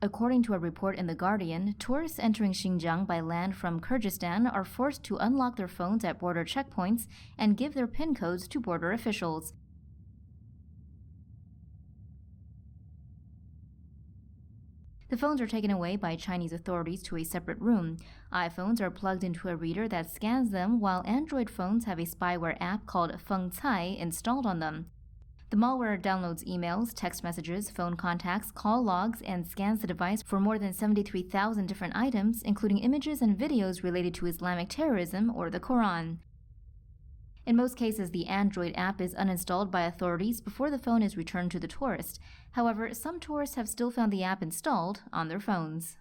According to a report in The Guardian, tourists entering Xinjiang by land from Kyrgyzstan are forced to unlock their phones at border checkpoints and give their PIN codes to border officials. The phones are taken away by Chinese authorities to a separate room. iPhones are plugged into a reader that scans them, while Android phones have a spyware app called fengcai installed on them. The malware downloads emails, text messages, phone contacts, call logs, and scans the device for more than 73,000 different items, including images and videos related to Islamic terrorism or the Quran. In most cases, the Android app is uninstalled by authorities before the phone is returned to the tourist. However, some tourists have still found the app installed on their phones.